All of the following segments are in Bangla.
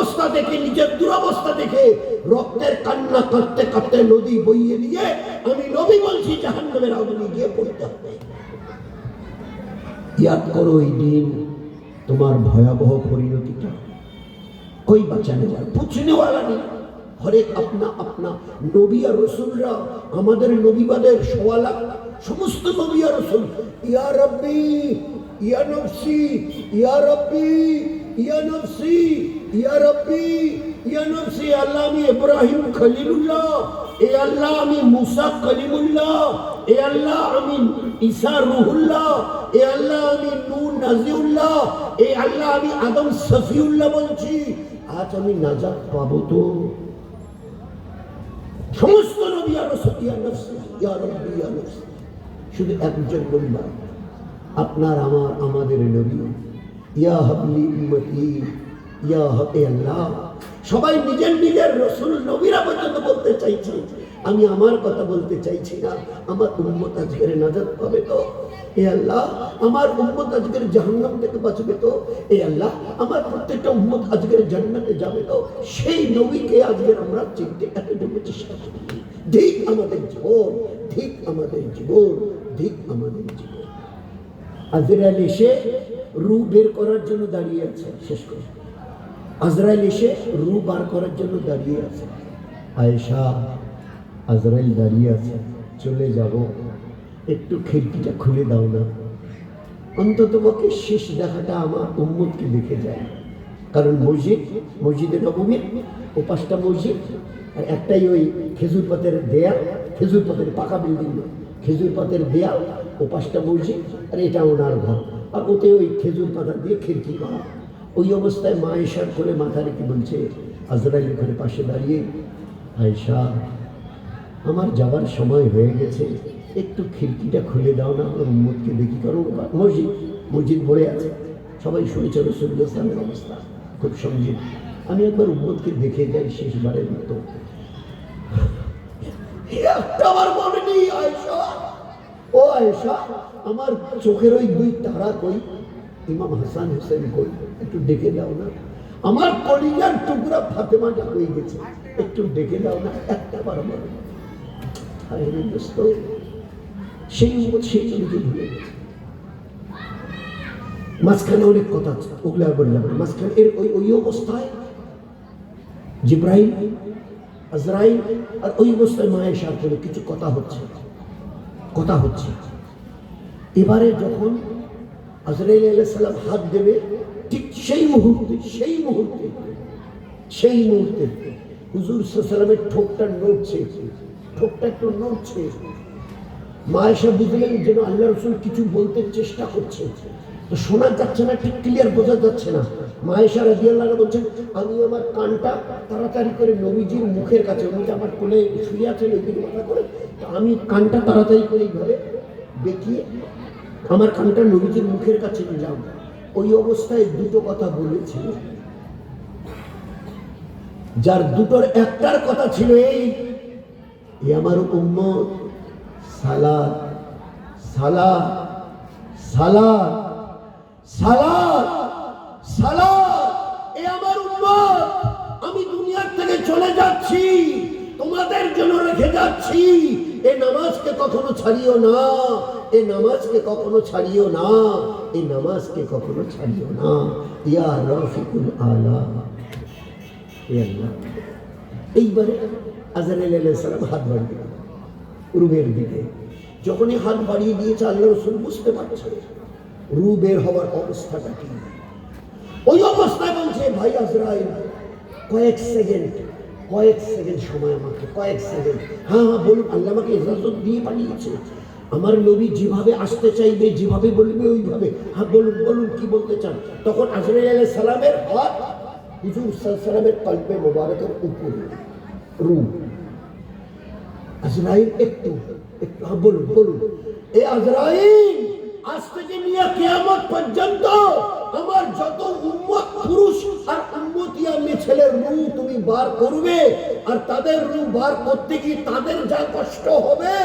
অবস্থা দেখে, নিজের দুরবস্থা দেখে রক্তের কান্না কাঁদতে কাঁদতে নদী বইয়ে দিয়ে আমি নবী বলছি জাহান্নামের আগুনে গিয়ে পড়তে হবে। ইয়াদ করো ওই দিন তোমার ভয়াবহ পরিণতিটা। कोई बचाने वाला पूछने वाला नहीं। हर एक अपना अपना नबी और रसूलरा हमारे नबीबादेर सवाला समस्त नबी और रसूल या रब्बी या नफ्सी या रब्बी या नफ्सी या रब्बी या नफ्सी। अल्लाह আমি ইব্রাহিম খলিলুল্লাহ, এ আল্লাহ আমি মুসা কলিমুল্লাহ, এ আল্লাহ আমি ঈসা রুহুল্লাহ, এ আল্লাহ আমি নূহ নাজিউল্লাহ, এ আল্লাহ আমি আদম সফিউল্লাহ বলছি। আজ আমি নাজাত পাবো তো? সমস্ত নবী আর রাসূল ইয়া নফসি ইয়া রাব্বি ইয়া নফসি। শুধু একজন নবী, আপনার আমার আমাদের নবী ইয়া হাবলি উম্মতি ইয়া হাবে আল্লাহ। সবাই নিজের নিজের রাসূল নবীরা পর্যন্ত বলতে চাইছে, আমি আমার কথা বলতে চাইছি না। আমার উম্মত আজকের নাজাত পাবে তো? এ আল্লাহ আমার উম্মত আজকের জাহান্নাম থেকে বাঁচবে তো? এ আল্লাহ আমার প্রত্যেকটা উম্মত আজকের জান্নাতে যাবে তো? সেই নবীকে আজকের আমরা চিনতে এতটুকু চেষ্টা করি। ঠিক আমাদের জীবন, ঠিক আমাদের জীবন, ঠিক আমাদের জীবন। আজরাইল এসে রূহ বের করার জন্য দাঁড়িয়ে আছে। শেষ করে আজরাইল এসে রূহ বার করার জন্য দাঁড়িয়ে আছে। আয়েশা, আজরাইল দাঁড়িয়ে আছে, চলে যাব, একটু খিড়কিটা খুলে দাও না, অন্তত পক্ষে শেষ দেখাটা আমার উম্মতকে দেখে যায়। কারণ মসজিদে নববীর ও 5টা মসজিদ আর একটাই ওই খেজুর পাতের দেয়াল, খেজুর পাতের পাকা বিল্ডিং নয়, খেজুর পাতের দেয়াল ও 5টা মসজিদ, আর এটা ওনার ঘর, আর ওতে ওই খেজুর পাতা দিয়ে খিড়কি করা। ওই অবস্থায় মা আয়েশার করে মাথা রেখে বলছে, আজরাইল ওখানে পাশে দাঁড়িয়ে, আয়েশা আমার যাবার সময় হয়ে গেছে, একটু খিড়কিটা খুলে দাও না, আমার উম্মতকে দেখি। কারণ মসজিদ ভরে আছে, সবাই শুনেছে রাসূলুল্লাহ সাল্লাল্লাহু আলাইহি ওয়াসাল্লামের অবস্থা খুব সঙ্গীত। আমি একবার উম্মতকে দেখে যাই শেষবারের মতো। একটাবার মনে নেই আয়েশা, ও আয়েশা আমার চোখের ওই 2 তারা কই, ইমাম হাসান হোসেন কই, একটু ডেকে দাও না। আমার কলিজার টুকরা ফাতেমাটা হয়ে গেছে, একটু ডেকে দাও না, একটাবার মনে। আরে দোস্ত, সেই উম্মত সেই নবীকে ভুলে গেছে। মাঝখানে অনেক কথা আছে, ওগুলো আর বললাম না। মাঝখানে এর ওই অবস্থায় জিবরাইল, আজরাইল, আর ওই অবস্থায় মা আয়েশার সাথে কিছু কথা হচ্ছে। এবারে যখন আজরাইল আলাইহিস সালাম হাত দেবে, ঠিক সেই মুহূর্তে হুজুর সাল্লাল্লাহু আলাইহি ওয়াসাল্লামের ঠোঁটটা একটু নড়ছে। মা আয়েশা বুঝলেন যেন আল্লাহ রাসূল কিছু বলতে চেষ্টা করছে, তো শোনা যাচ্ছে না, ঠিক ক্লিয়ার বোঝা যাচ্ছে না। মা আয়েশা রাদিয়াল্লাহু আনহা বলছেন, আমি আমার কানটা তাড়াতাড়ি করে নবীজির মুখের কাছে, উনি আমার কোলে শুয়ে আছেন ওইদিকে মাথা করে, তো আমি কানটা তাড়াতাড়ি করে এইভাবে বেঁকিয়ে আমার কানটা নবীজির মুখের কাছে নিলাম। ওই অবস্থায় 2টো কথা বলেছি, যার 2টোর একটার কথা ছিল এই, আমার উম্মত সালাত সালাত সালাত সালাত সালাত। এ আমার উম্মত, আমি দুনিয়ার থেকে চলে যাচ্ছি, তোমাদের জন্য রেখে যাচ্ছি, এ নামাজকে কখনো ছাড়িও না, এ নামাজকে কখনো ছাড়িও না, এ নামাজকে কখনো ছাড়িও না। ইয়া রাফিকুল আলা, এ আল্লাহ। এইবারে আজরাইল আলাইহিস সালাম হাত বাড়িয়ে দিলেন রূহের দিকে। যখনই হাত বাড়িয়ে দিয়েছে, আল্লাহ রাসূল বুঝতে পারছে রূহ বের হওয়ার অবস্থাটা কি। ওই অবস্থায় বলছে, ভাই আজরাইল কয়েক সেকেন্ড সময় আমাকে, কয়েক সেকেন্ড। হ্যাঁ বলুন। আল্লাহ আমাকে ইজাজত দিয়ে পাঠিয়েছে, আমার নবী যেভাবে আসতে চাইবে, যেভাবে বলবে ওইভাবে। হ্যাঁ বলুন কি বলতে চান। তখন আজরাইল আলাইহিস সালামের হাত হুজুর সাল্লাল্লাহু আলাইহি ওয়াসাল্লামের কলবে মোবারকের উপরে রূহ। আজরাইল একটু হ্যাঁ বলুন। এ আজরাইল, আজ থেকে নিয়ে কিয়ামত পর্যন্ত আমার যত উম্মত পুরুষ আর উম্মতিয়া মেয়ে ছেলের রূহ তুমি বার করবে, আর তাদের রূহ বার করতে গিয়ে তাদের যা কষ্ট হবে,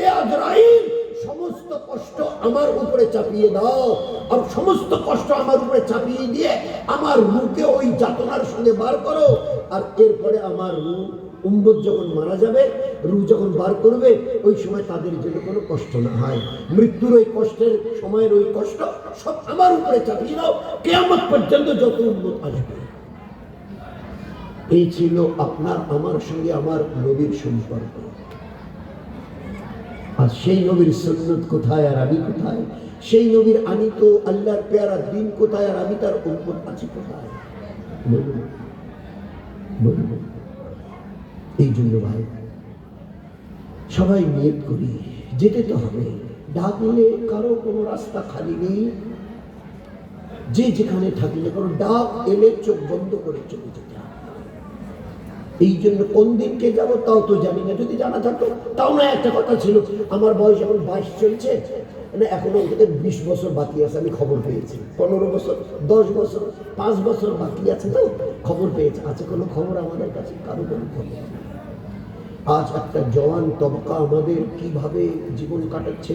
এ আজরাইল সমস্ত কষ্ট আমার উপরে চাপিয়ে দাও, আর সমস্ত কষ্ট আমার উপরে চাপিয়ে দিয়ে আমার রূহকে ওই যাতনার সঙ্গে বার করো। আর এরপরে আমার রূহ উম্মত যখন মারা যাবে, রূহ যখন বার করবে, ওই সময় তাদের জন্য কোনো কষ্ট না হয়। মৃত্যুর ওই কষ্টের সময়ের ওই কষ্ট সব আমার উপরে চাপিয়ে দাও, কিয়ামত পর্যন্ত যত উম্মত আসবে। এই ছিল আপনার আমার সঙ্গে আমার নবীর সম্পর্ক। আর সেই নবীর সুন্নত কোথায় আর আমি কোথায়? সেই নবীর আনিত আল্লাহর পেয়ারা দিন কোথায় আর আমি তার উম্মত আছি কোথায়? বলুন বলুন। এই জন্য ভাই সবাই নিয়ত করি, যেতে তো হবে। ডাকলে কারো কোনো রাস্তা খালি নেই, যে যেখানে থাকলে কারো ডাক এলে চোখ বন্ধ করে চলে যেতে হবে। এই জন্য কোন দিনকে যাবো তাও তো জানি না, যদি জানা থাকতো তাও না। একটা কথা ছিল, আমার বয়স এখন 22 চলছে, এখনো 20 বছর বাকি আছে। আমি খবর পেয়েছি 15 বছর, 10 বছর, 5 বছর বাকি আছে, তো খবর পেয়েছে। আছে কোনো খবর আমাদের কাছে? কারো কোনো খবর। আজ একটা জওয়ান তবকা আমাদের কিভাবে জীবন কাটাচ্ছে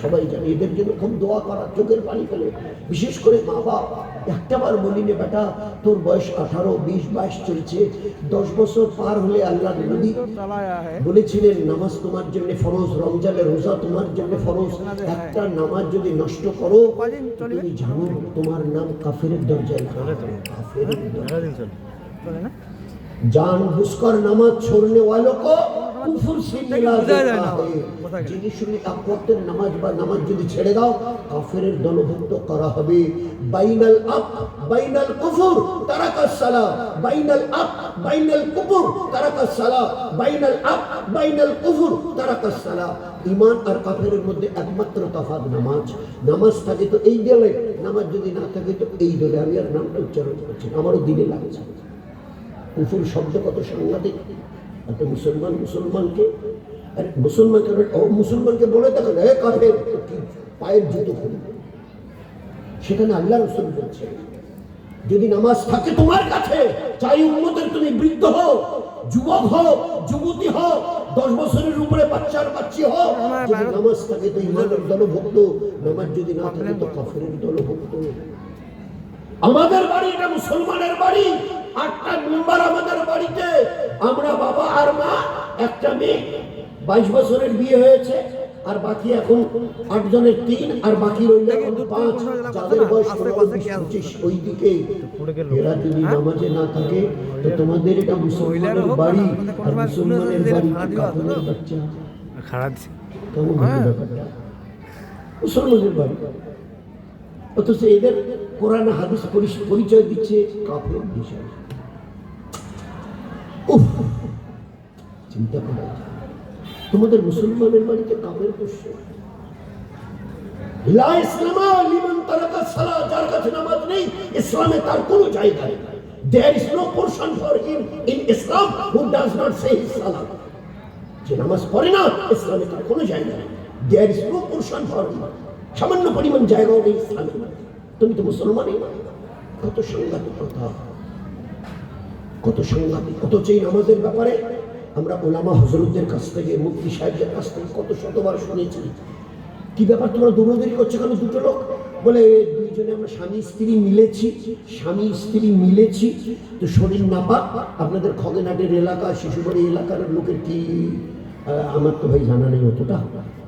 সবাই জানে। এদের জন্য খুব দোয়া করা, চোখের পানি ফেলে। বিশেষ করে মা বাপ, একটাবার বলিনি বেটা তোর বয়স 18, 20, 22 চলছে, 10 বছর পার হলে আল্লাহ নবী বলেছিলেন নামাজ তোমার জন্য ফরজ, রমজানের রোজা তোমার জন্য ফরজ। একটা নামাজ যদি নষ্ট করো তুমি জানো তোমার নাম কাফেরের দরজায়। কাফেরের দরজায় जानबूझकर नमाज छोड़ने वालों को कुफर से मिला देता है। যিনি শুনি এক ওয়াক্তের নামাজ বা নামাজ যদি ছেড়ে দাও কাফেরের দলভুক্ত করা হবে। বাইনাল আব বাইনাল কুফর তারাকাস সালাহ, বাইনাল আব বাইনাল কুফর তারাকাস সালাহ, বাইনাল আব বাইনাল কুফর তারাকাস সালাহ। ঈমান আর কাফেরের মধ্যে একমাত্র তফাৎ নামাজ। নামাজ থাকে তো এই দলে, নামাজ যদি না থাকে তো এই দলে। আমি আর নামটা উচ্চারণ করছি, আমারও দিনে লাগছে। কুফুর শব্দ কত সাংঘাতিক। একটা মুসলমান মুসলমানকে মুসলমানকে বলে দেখেন হে কাফের, পায়ের জুতো খুলে। সেখানে আল্লাহ রাসূল বলছে যদি নামাজ থাকে তোমার কাছে, চাই উম্মতের তুমি বৃদ্ধ হও, যুবক হও, যুবতী হও, 10 বছরের উপরে বাচ্চার বাচ্চি হও, যদি নামাজ থাকে তো ঈমানের দলভুক্ত, নামাজ যদি না থাকে তো কাফেরের দলভুক্ত। আমাদের বাড়ি এটা মুসলমানের বাড়ি, 8টা মেম্বার আমাদের বাড়িতে। আমরা বাবা আর মা, একটা মেয়ে, 22 বছরের বিয়ে হয়েছে, আর বাকি এখন 8 জনের 3, আর বাকি রইল এখন 5। যাদের বয়স 25 ওই দিকে। এরা যদি নামাজে না থাকে তো তোমাদের এটা মুসলমানের বাড়ি, আর মুসলমানের বাড়ি কাফেরের বাচ্চা। খারাপ কেমন ব্যাপারটা? মুসলমানের বাড়ি, অথচ এদের কোরআন হাদিস পরিচয় দিচ্ছে কাফের বিষয়। চিন্তা করা যায়, তোমাদের মুসলমানের বাড়িতে কাফের বসছে। লা ইসলামা লিমান তারাকা সালাহ, যার কাছে নামাজ নেই ইসলামে তার কোনো জায়গা নেই। There is no portion for him in Islam who does not say his salah. যে নামাজ পড়ে না ইসলামে তার কোনো জায়গা নেই। There is no portion for him, সামান্য পরিমাণ জায়গাও নেই ইসলামে। তুমি তো মুসলমানই না। কত সাংঘাতিক কথা, কত সাংঘাতিক। অথচ এই নামাজের ব্যাপারে আমরা ওলামা হযরতদের কাছ থেকে, মুফতি সাহেবদের কাছ থেকে কত শতবার শুনেছি। কি ব্যাপার তোমরা দৌড়াদৌড়ি করছো কেন? দুটো লোক বলে দুইজনে আমরা স্বামী স্ত্রী মিলেছি তো শরীর নাপাক। আপনাদের খগেনাটের এলাকা, শিশুবাড়ি এলাকার লোকের কি, আমার তো ভাই জানা নেই অতটা,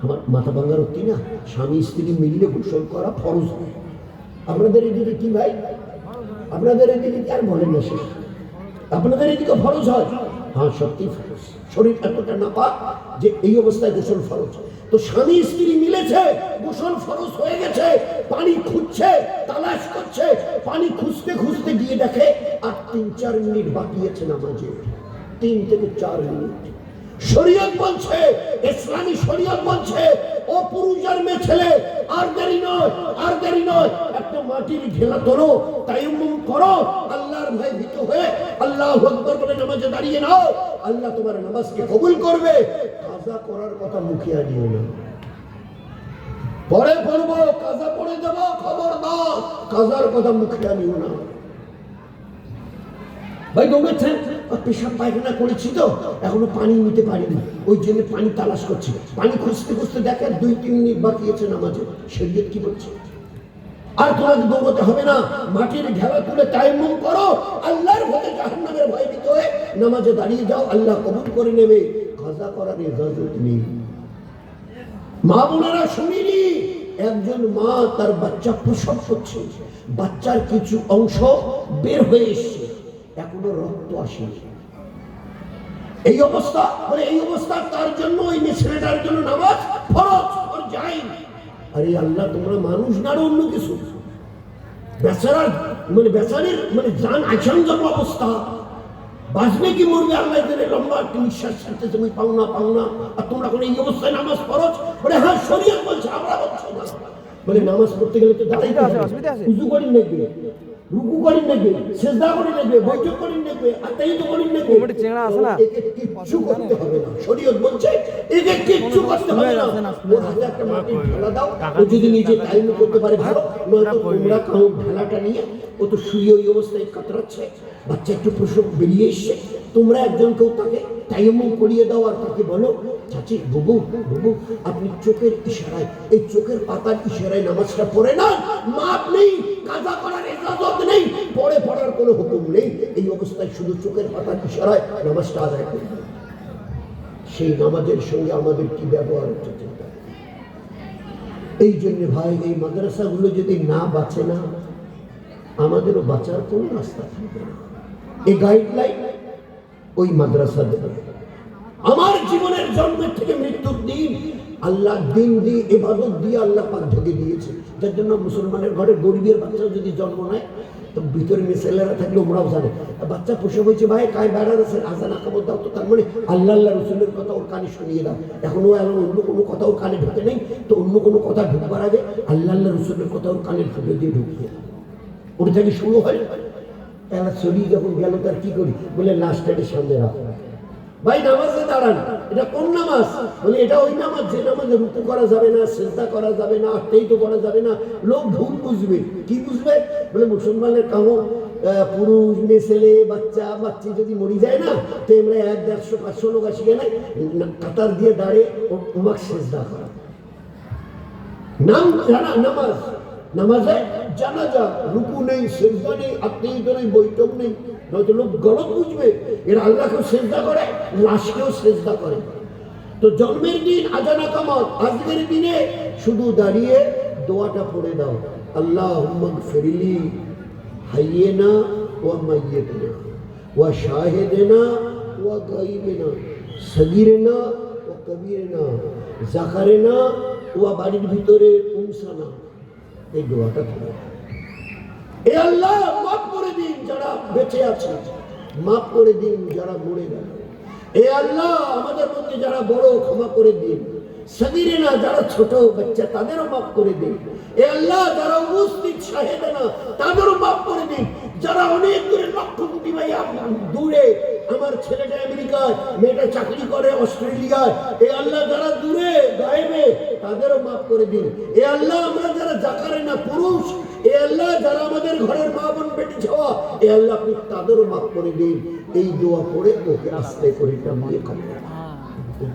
আমার মাথা ভাঙার অতি না। স্বামী স্ত্রী মিললে গোসল করা ফরজ। আপনাদের এদিকে কি ভাই? আপনাদের এদিকে আর বলেন না শেষ, আপনাদের এদিকে ফরজ হয়? হ্যাঁ সত্যি ফরজ। শরীর এতটা নাপাক যে এই অবস্থায় গোসল ফরজ। তো স্বামী স্ত্রী মিলেছে, গোসল ফরজ হয়ে গেছে, পানি খুঁজছে, তালাশ করছে, পানি খুঁজতে খুঁজতে গিয়ে দেখে আর 3-4 মিনিট বাকি আছে নামাজে, 3 থেকে 4 মিনিট। শরীয়ত বলছে, ইসলামী শরীয়ত বলছে ও পুরুষ আর মেয়ে ছেলে আর দেরি নয়, একটা মাটির ঢেলা তোলো, তায়াম্মুম করো, আল্লাহর ভয়ে ভীত হয়ে আল্লাহু আকবার বলে নামাজে দাঁড়িয়ে নাও। আল্লাহ তোমার নামাজকে কবুল করবে। কাজা করার কথা মুখে আনিও না। পরে পড়বো, কাজা পড়ে দেব, খবরদার কাজার কথা মুখে আনিও না। ভাই দৌড়েছেন, পেশাব পায়খানা করেছি তো এখনো পানি নিতে পারিনি, ওই জন্য পানি তালাশ করছি। পানি খুঁজতে খুঁজতে দেখে 2-3 মিনিট বাকি আছে নামাজে। শরীয়ত কি বলছে? আর তোমাকে দৌড়তে হবে না, মাটির ঢেলা তুলে তায়াম্মুম করো, আল্লাহর ভয়ে জাহান্নামের ভয়ভীত হয়ে নামাজে দাঁড়িয়ে যাও, আল্লাহ কবুল করে নেবে। কাজা করার ইজাজত নেই। মা বোনেরা শুনিনি, একজন মা তার বাচ্চা প্রসব করছে, বাচ্চার কিছু অংশ বের হয়ে এসছে, এখনো রক্ত আসেনি। এই অবস্থা মানে এই অবস্থা তার জন্য, ওই ছেলেটার জন্য নামাজ ফরজ আর জায়েজ। আরে আল্লাহ, তোমরা মানুষ না অন্য কিছু? বেচারার মানে বেচারির মানে জান আশঙ্কা অবস্থা, বাঁচবে কি মরবে আল্লাহ জানে। লম্বা একটা নিঃশ্বাস ছাড়তে তুমি পাও না, আর তোমরা কোনো এই অবস্থায় নামাজ ফরজ? বলে হ্যাঁ শরীয়ত বলছে, আমরা বলছি না। বলে নামাজ পড়তে গেলে তো দাঁড়াইতে হবে, উযু করি নেবে, রুকু করি নেবে, সিজদা করি নেবে, বৈঠক করি নেবে, আত্মাহিত করি নেবে, কিচ্ছু করতে হবে না। শরীয়ত বলছে একে কিচ্ছু করতে হবে না। ওর হাতে একটা মাটির ঢেলা দাও, ও যদি নিজে টাইম করতে পারে ভালো, নয়তো তোমরা কাউ ঢেলাটা নিয়ে, ও তো শুয়ে ওই অবস্থায় কাতরাচ্ছে, বাচ্চা একটু প্রসব বেরিয়ে এসছে, তোমরা একজন কেউ তাকে তায়াম্মুম করিয়ে দাও আর তাকে বলো, চাচি বুবু বুবু আপনি চোখের ইশারায়, এই চোখের পাতার ইশারায় নামাজটা পড়ে না, মাপ নেই, কাজা করার ইজাজত নেই, পড়ার কোনো হুকুম নেই। এই অবস্থায় শুধু চোখের পাতার ইশারায় নামাজটা আদায় করবে। সেই নামাজের সঙ্গে আমাদের কি ব্যবহার হচ্ছে? এই জন্য ভাই, এই মাদ্রাসাগুলো যদি না বাঁচে না, আমাদেরও বাঁচার কোনো রাস্তা থাকবে না। এই গাইডলাইন ওই মাদ্রাসা দেবে। আমার জীবনের জন্মের থেকে মৃত্যুর দিন আল্লাহ দিন দিয়ে ইবাদত দিয়ে আল্লাহ পাক ঢেকে দিয়েছে। যার জন্য মুসলমানের ঘরে গরিবের বাচ্চা যদি জন্ম নেয়, তো ভিতরে মেসেলেরা থাকলে ওমরাও জানে বাচ্চা প্রসব হয়েছে, ভাই কায় বেড়ার আছে, আজান আকামত দাও, তো তার মানে আল্লাহ রসুলের কথা ওর কানে শুনিয়ে দাও। এখনো এমন অন্য কোনো কথা ওর কানে ঢুকে নেই, তো অন্য কোনো কথা ঢুকবার আগে আল্লাহ রসুলের কথা ওর কানে ঢুকে দিয়ে ঢুকিয়ে দাও। ওটা থেকে শুরু হয়। এরা শরীর যখন গেল তার কি করি? বলে লাস্টটাকে সামনে রাখো, ভাই নামাজে দাঁড়ান। এটা কোন নামাজ? বলে এটা ওই নামাজ যে নামাজে রুকু করা যাবে না, সিজদা করা যাবে না, আত্মাহিত করা যাবে না। লোক ভুল বুঝবে। কি বুঝবে? বলে মুসলমানের কাম পুরুষ মেয়ে ছেলে বাচ্চা বাচ্চি যদি মরি যায় না, তো আমরা 100-150 লোক আসি গেলে কাতার দিয়ে দাঁড়িয়ে ওমাক সিজদা করা নাম জানা নামাজ। নামাজে জানাজা, রুকু নেই, সিজদা নেই, আত্মাহিত নেই, বৈঠক নেই, নয়তো লোক গলত বুঝবে। এরা আল্লাহকেও সিজদা করে, লাশকেও সিজদা করে। তো জন্মের দিন আজান আকামত, আজকের দিনে শুধু দাঁড়িয়ে দোয়াটা পড়ে দাও, আল্লাহুম্মা গফিরলি হাইয়িনা ওয়া মাইয়িতিনা ওয়া শাহিদিনা ওয়া গায়বিনা সগীরিনা ওয়া কবীরিনা যাকারিনা ওয়া বাড়ির ভিতরে উনসানা। এই দোয়াটা পড়ে, এ আল্লাহ মাফ করে দিন যারা বেঁচে আছে, মাফ করে দিন যারা মরে গেল। এ আল্লাহ আমাদের মধ্যে যারা বড় ক্ষমা করে দিন, সগীরিনা যারা ছোট বাচ্চা তাদেরও মাফ করে দিন। এ আল্লাহ যারা উপস্থিত শাহেদানা তাদেরও মাফ করে দিন। যারা অনেক দূরে লক্ষ কোটি ভাই দূরে, আমার ছেলেটা আমেরিকায়, মেয়েটা চাকরি করে অস্ট্রেলিয়ায়, এ আল্লাহ যারা দূরে গায়েবে তাদেরও মাফ করে দিন। এ আল্লাহ আমরা যারা জাকারে না পুরুষ, এ আল্লাহ যারা আমাদের ঘরের মা বোন বেটি ছাওয়া, এ আল্লাহ আপনি তাদেরও মাফ করে দিন। এই দোয়া করে ওকে আস্তে করে নামিয়ে খাবেন।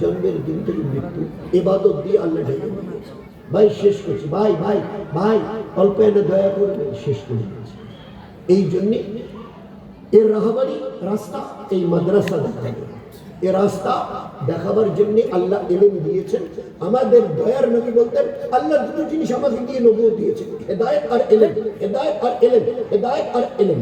জন্মের দিন থেকে মৃত্যু ইবাদত দিয়ে আল্লাহ ঢেকে দিয়েছে। ভাই শেষ করছি, ভাই ভাই ভাই অল্প এনে দয়া করবে, শেষ করে দিয়েছে। এই জন্যে এর রাহাবাড়ি রাস্তা এই মাদ্রাসা দেখাবে। এ রাস্তা দেখাবার জন্য আল্লাহ ইলম দিয়েছেন। আমাদের দয়ার নবী বলতেন, আল্লাহ দুটো জিনিস আমাকে দিয়ে নবুয়ত দিয়েছেন, হেদায়েত আর ইলম। হেদায়েত আর ইলম, হেদায়েত আর ইলম।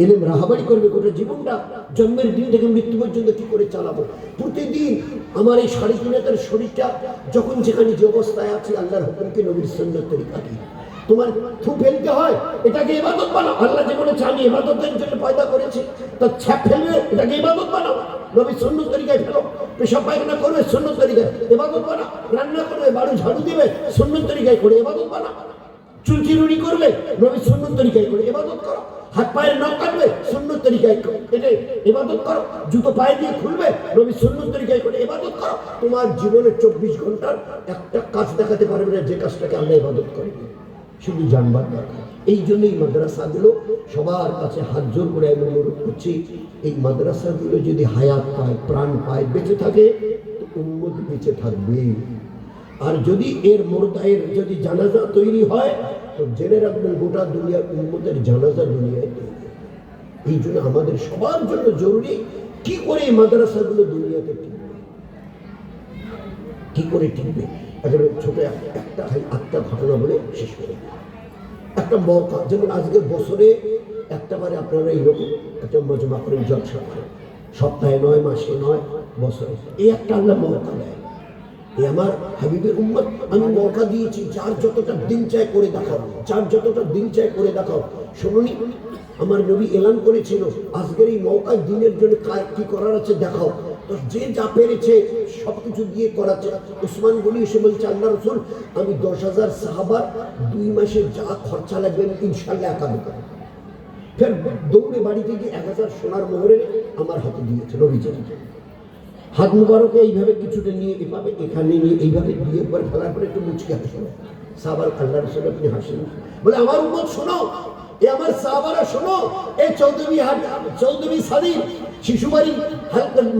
ইলম রাহাবাড়ি করবে গোটা জীবনটা, জন্মের দিন থেকে মৃত্যু পর্যন্ত কি করে চালাবো। প্রতিদিন আমার এই 3.5 শরীরটা যখন যেখানে যে অবস্থায় আছে, আল্লাহর হুকুমকে নবীর সুন্নাত তরিকা দিয়ে তোমার থু ফেলতে হয়, এটাকে ইবাদত বানাও। আল্লাহ যে বলেছে আমি ইবাদতের জন্য পয়দা করেছি, তা ছ্যাপ ফেলবে, এটাকে ইবাদত বানাও। নবীর সুন্নাত তরিকায় ফেলো। পেশাব পায়খানা করবে সুন্নাত তরিকায়, ইবাদত বানাও। রান্না করবে, বাড়ি ঝাড়ু দিবে, সুন্নাত তরিকায় করে ইবাদত বানাও। চুল চিরুনি করবে, নবীর সুন্নাত তরিকায় করে ইবাদত করো। হাত পায়ের নখ কাটবে, সুন্নাত তরিকায় এটা ইবাদত করো। জুতো পায়ে দিয়ে খুলবে, নবীর সুন্নাত তরিকায় করে ইবাদত করো। তোমার জীবনের 24 ঘন্টার একটা কাজ দেখাতে পারবে না যে কাজটাকে আল্লাহ ইবাদত করে। শুধু জানবার দরকার। এই জন্যই মাদ্রাসাগুলো সবার কাছে হাত জোর করে আমি অনুরোধ করছি, এই মাদ্রাসাগুলো যদি হায়াত পায়, প্রাণ পায়, বেঁচে থাকে, তো উম্মত বেঁচে থাকবে। আর যদি এর মুরতায়ের যদি জানাজা তৈরি হয়, তো জেনে রাখবেন গোটা দুনিয়ার উম্মতের জানাজা দুনিয়ায় তৈরি। এই জন্য আমাদের সবার জন্য জরুরি, কি করে এই মাদ্রাসাগুলো দুনিয়াতে টিকবে, কি করে টিকবে। একেবারে ছোট একটা ঘটনা বলে শেষ করে, একটা মৌকা, যেমন আজকের বছরে একটা বারে আপনারা এইরকম একটা মজমা করেন, জলসা করেন, সপ্তাহে নয়, মাসে নয়, বছরে, এই একটা আল্লাহ মৌকা দেয়। এই আমার হাবিবের উম্মত আমি মৌকা দিয়েছি, যার যতটা দিন চায় করে দেখাও, যার যতটা দিন চায় করে দেখাও। শুনুনি, আমার নবী এলান করেছিল, আজকের এই মৌকায় দিনের জন্য কি করার আছে দেখাও। তো যে যা পেরেছে সবকিছু দিয়ে করাচ্ছে। উসমান গনি এসে বলছে, আল্লাহ রসুল, আমি 10,000 সাহাবার 2 মাসে যা খরচা লাগবে ইনশাল্লাহ একা দেবো। ফের দৌড়ে বাড়িতে গিয়ে 1000 সোনার মোহরে আমার হাতে দিয়েছে নবীজি। হাত মুবারকে এইভাবে কিছুটা নিয়ে এভাবে এখানে নিয়ে এইভাবে দিয়ে পরে ফেলার পরে একটু মুচকে হাসেন সাহাবার। আল্লাহ রসুল আপনি হাসেন, বলে আমার উম্মত শোনো, এ আমার সাহাবারা শোনো, এই চৌধুরী সাদির শিশুবাড়ি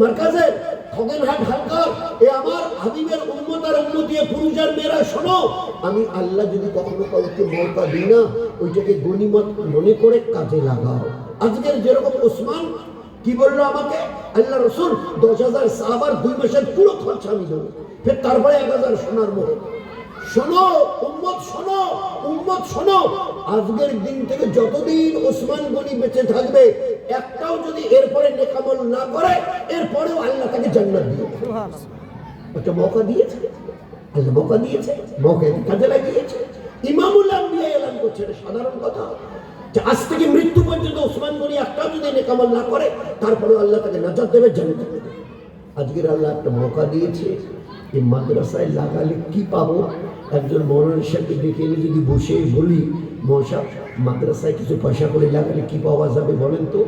মার্কাজের খগেনহাট হালকার, এ আমার হাবিবের উম্মত আর উম্মতি পুরুষ আর মেয়েরা শোনো, আমি আল্লাহ যদি কখনো কাউকে মৌকা দিই না, ওইটাকে গনিমত মনে করে কাজে লাগাও। আজকের যেরকম ওসমান কি বললো আমাকে, আল্লাহ রসুল 10,000 সাহাবার 2 মাসের পুরো খরচা আমি দেবো, ফের তারপরে 1000 সোনার মোহর। শোনো উম্মত, শোনো উম্মত, শোনো, আজকের দিন থেকে যতদিন ওসমান গনি বেঁচে থাকবে, একটাও যদি এরপরে নেকামল না করে, এরপরেও আল্লাহ তাকে জান্নাত দিয়ে দেবে। একটা মৌকা দিয়েছে আল্লাহ, মৌকা দিয়েছে, মৌকা কাজে লাগিয়েছে। ইমামুল আম্বিয়া এলান করছে, সাধারণ কথা, আজ থেকে মৃত্যু পর্যন্ত ওসমান গনি একটাও যদি নেকামল না করে, তারপরে আল্লাহ তাকে নাজাত দেবে, জান্নাত দেবে। আজকের আল্লাহ একটা মৌকা দিয়েছে, এই মাদ্রাসায় লাগালে কি পাবো। একজন মৌলানা সাহেবকে ডেকে এনে যদি বসে বলি, মশা মাদ্রাসায় কিছু পয়সা করে লাগালে কি পাওয়া যাবে বলেন তো,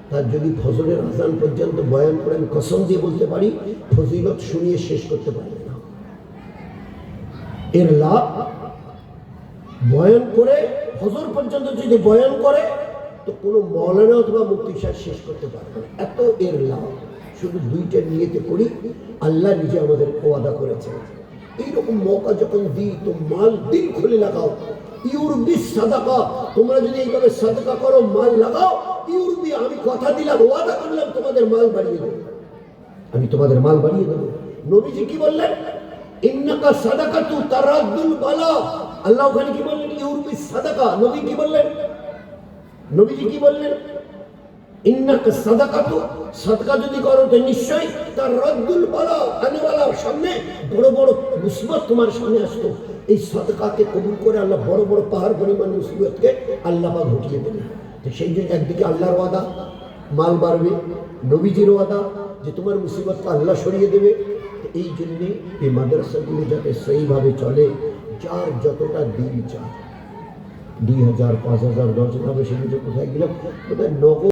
তার যদি ফজরের আজান পর্যন্ত বয়ান করে আমি কসম দিয়ে বলতে পারি, ফজিলত শুনিয়ে শেষ করতে পারবে না। এর লাভ বয়ান করে ফজর পর্যন্ত যদি বয়ান করে, তো কোনো মৌলানা অথবা মুফতি সাহেব শেষ করতে পারবে না, এত এর লাভ। শুধু 2টা নিয়েতে করি, আল্লাহ নিজে আমাদের ওয়াদা করেছে। এইরকম মৌকা যখন দিই, তো মাল দিন খুলে লাগাও। ইউরবি সাদাকা, তোমরা যদি এইভাবে সাদাকা করো, মাল লাগাও, ইউরবি, আমি কথা দিলাম, ওয়াদা করলাম, তোমাদের মাল বাড়িয়ে দেবো, আমি তোমাদের মাল বাড়িয়ে দেবো। নবীজি কি বললেন, ইন্নাকা সাদাকাতু তারাদ্দুল বালা। আল্লাহ ওখানে কি বললেন, ইউরবি সাদাকা। নবী কি বললেন, নবীজি কি বললেন, ইন্নাকা সাদাকাতু, সাদকা যদি করো তো নিশ্চয়ই তার রদ্দুল বালা, আনেওয়ালার সামনে বড় বড় মুসিবত তোমার সামনে আসতো। এই সাদকাকে কবুল করে আল্লাহ বড় বড় পাহাড় পরিমাণ মুসিবতকে আল্লাহ পাক ঘটিয়ে দেবে। তো সেই জন্য একদিকে আল্লাহর ওয়াদা, মাল বাড়বে, নবীজির ওয়াদা যে তোমার মুসিবতকে আল্লাহ সরিয়ে দেবে। এই জন্যে এই মাদ্রাসাগুলি যাতে সেইভাবে চলে, যার যতটা দিন চায়, 2,000, 5,000, 10,000, সেগুলো কোথায় গেলাম, বোধহয় নগদ